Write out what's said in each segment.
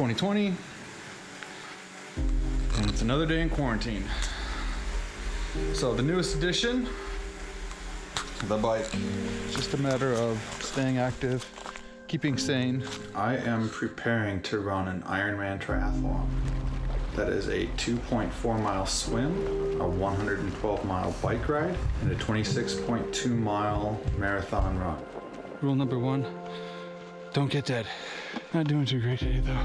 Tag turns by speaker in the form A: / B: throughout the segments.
A: 2020, and it's another day in quarantine. So the newest addition, the bike. It's just a matter of staying active, keeping sane. I am preparing to run an Ironman Triathlon. That is a 2.4 mile swim, a 112 mile bike ride, and a 26.2 mile marathon run. Rule number 1, don't get dead. Not doing too great today though.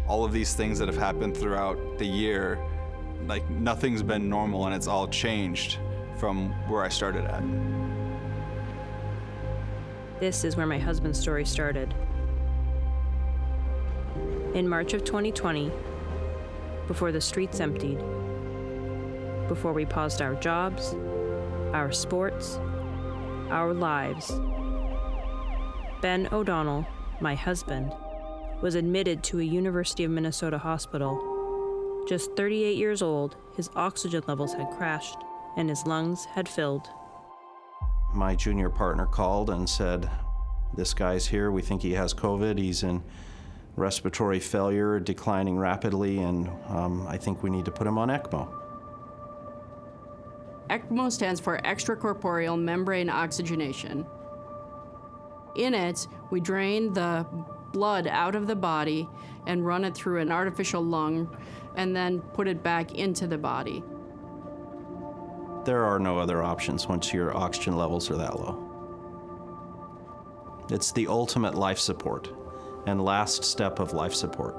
B: All of these things that have happened throughout the year, like nothing's been normal and it's all changed from where I started at.
C: This is where my husband's story started. In March of 2020, before the streets emptied, before we paused our jobs, our sports, our lives, Ben O'Donnell, my husband, was admitted to a University of Minnesota hospital. Just 38 years old, his oxygen levels had crashed and his lungs had filled.
D: My junior partner called and said, "This guy's here, we think he has COVID, he's in respiratory failure, declining rapidly, and I think we need to put him on ECMO."
E: ECMO stands for extracorporeal membrane oxygenation. In it, we drain the blood out of the body and run it through an artificial lung and then put it back into the body.
D: There are no other options once your oxygen levels are that low. It's the ultimate life support and last step of life support.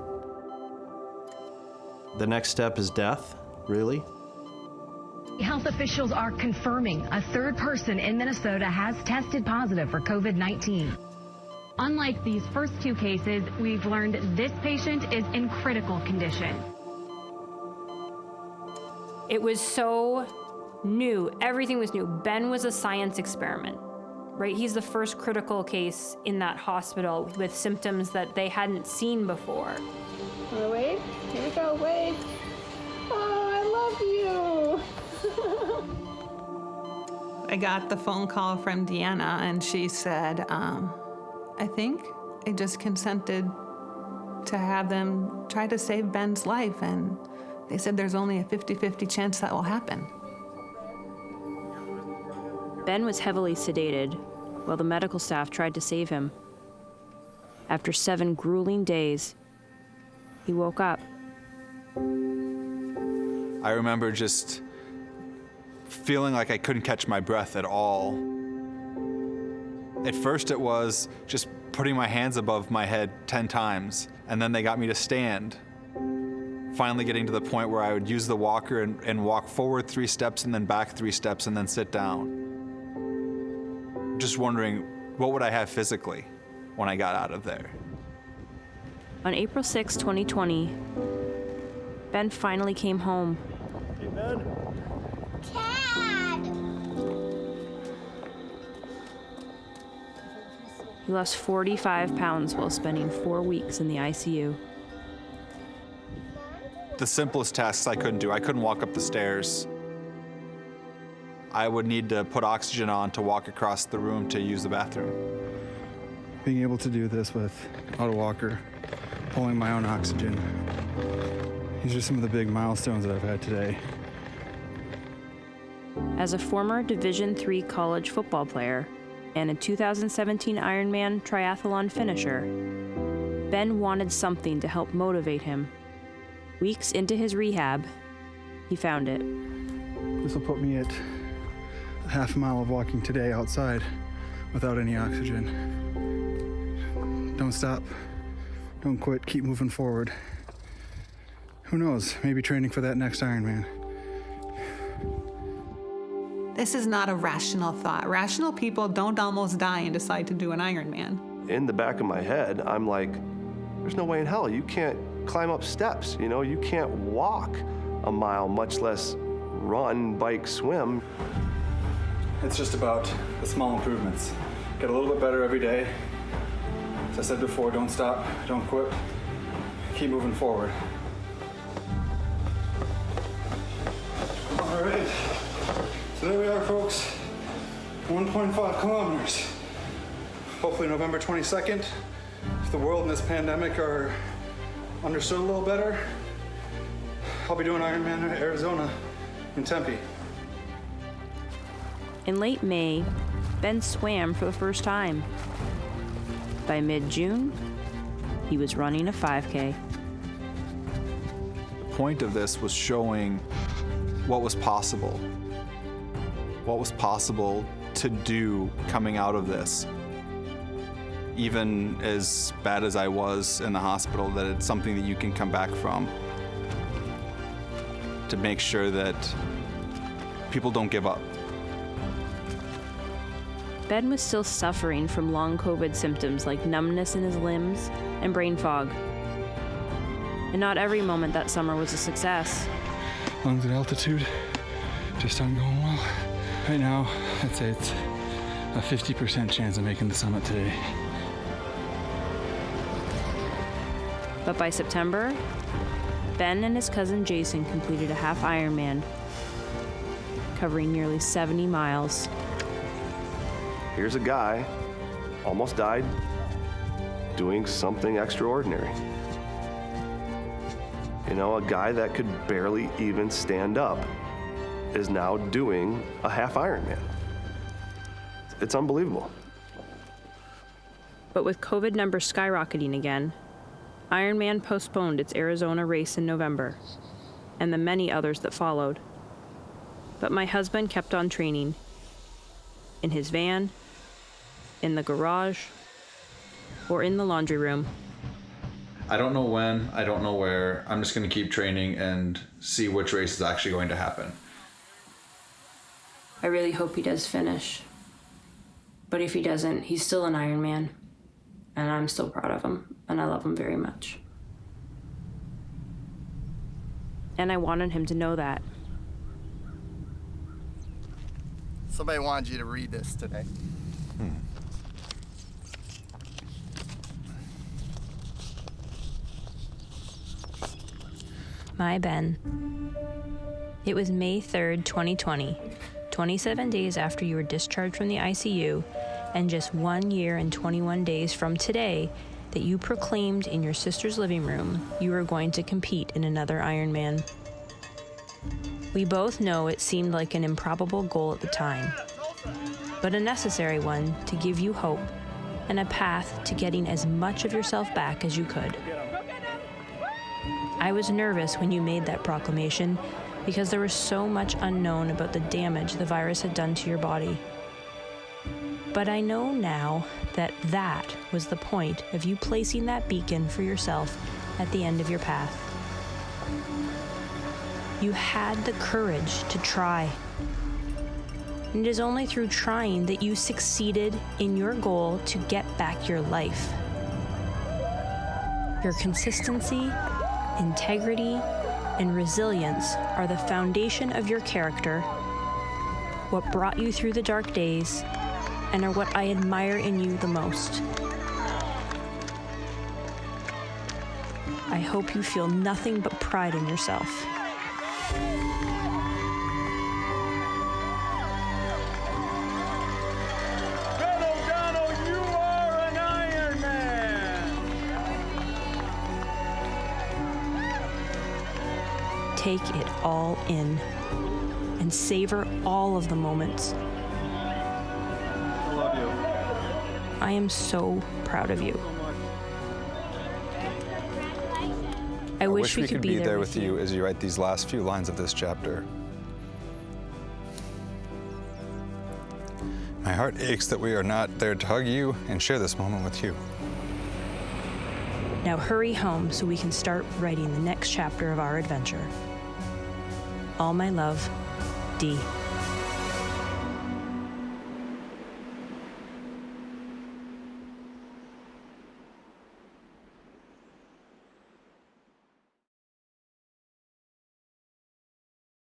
D: The next step is death, really.
F: Health officials are confirming a third person in Minnesota has tested positive for COVID-19. Unlike these first 2 cases, we've learned this patient is in critical condition.
C: It was so new. Everything was new. Ben was a science experiment, right? He's the first critical case in that hospital with symptoms that they hadn't seen before.
G: Wanna wave? Here we go, wave. Oh, I love you.
H: I got the phone call from Deanna and she said, I think I just consented to have them try to save Ben's life, and they said there's only a 50-50 chance that will happen.
C: Ben was heavily sedated while the medical staff tried to save him. After 7 grueling days, he woke up.
B: I remember just feeling like I couldn't catch my breath at all. At first it was just putting my hands above my head 10 times, and then they got me to stand. Finally getting to the point where I would use the walker and walk forward 3 steps and then back 3 steps and then sit down. Just wondering, what would I have physically when I got out of there?
C: On April 6, 2020, Ben finally came home.
I: Hey, Ben.
G: Dad!
C: He lost 45 pounds while spending 4 weeks in the ICU.
B: The simplest tasks I couldn't do. I couldn't walk up the stairs. I would need to put oxygen on to walk across the room to use the bathroom.
A: Being able to do this without a walker, pulling my own oxygen. These are some of the big milestones that I've had today.
C: As a former Division III college football player and a 2017 Ironman Triathlon finisher, Ben wanted something to help motivate him. Weeks into his rehab, he found it.
A: This will put me at a half a mile of walking today outside without any oxygen. Don't stop. Don't quit. Keep moving forward. Who knows? Maybe training for that next Ironman.
H: This is not a rational thought. Rational people don't almost die and decide to do an Ironman.
I: In the back of my head, I'm like, there's no way in hell you can't climb up steps, you know? You can't walk a mile, much less run, bike, swim.
A: It's just about the small improvements. Get a little bit better every day. As I said before, don't stop, don't quit. Keep moving forward. All right. So there we are, folks. 1.5 kilometers. Hopefully November 22nd, if the world and this pandemic are understood a little better, I'll be doing Ironman Arizona in Tempe.
C: In late May, Ben swam for the first time. By mid-June, he was running a 5K.
B: The point of this was showing what was possible to do coming out of this. Even as bad as I was in the hospital, that it's something that you can come back from. To make sure that people don't give up.
C: Ben was still suffering from long COVID symptoms like numbness in his limbs and brain fog. And not every moment that summer was a success.
A: Lungs at altitude just aren't going well. Right now, I'd say it's a 50% chance of making the summit today.
C: But by September, Ben and his cousin Jason completed a half Ironman, covering nearly 70 miles.
I: Here's a guy, almost died, doing something extraordinary. You know, a guy that could barely even stand up is now doing a half Ironman. It's unbelievable.
C: But with COVID numbers skyrocketing again, Ironman postponed its Arizona race in November, and the many others that followed. But my husband kept on training. In his van, in the garage, or in the laundry room.
A: I don't know when, I don't know where. I'm just going to keep training and see which race is actually going to happen.
C: I really hope he does finish. But if he doesn't, he's still an Ironman. And I'm still proud of him, and I love him very much. And I wanted him to know that.
J: Somebody wanted you to read this today.
C: My Ben. It was May 3rd, 2020, 27 days after you were discharged from the ICU, and just 1 year and 21 days from today that you proclaimed in your sister's living room you were going to compete in another Ironman. We both know it seemed like an improbable goal at the time, but a necessary one to give you hope and a path to getting as much of yourself back as you could. I was nervous when you made that proclamation because there was so much unknown about the damage the virus had done to your body. But I know now that that was the point of you placing that beacon for yourself at the end of your path. You had the courage to try. And it is only through trying that you succeeded in your goal to get back your life. Your consistency, integrity, and resilience are the foundation of your character, what brought you through the dark days, and are what I admire in you the most. I hope you feel nothing but pride in yourself. Take it all in and savor all of the moments.
A: I love you.
C: I am so proud of you. I wish we could be there with you
B: as you write these last few lines of this chapter. My heart aches that we are not there to hug you and share this moment with you.
C: Now hurry home so we can start writing the next chapter of our adventure. All my love, Dee.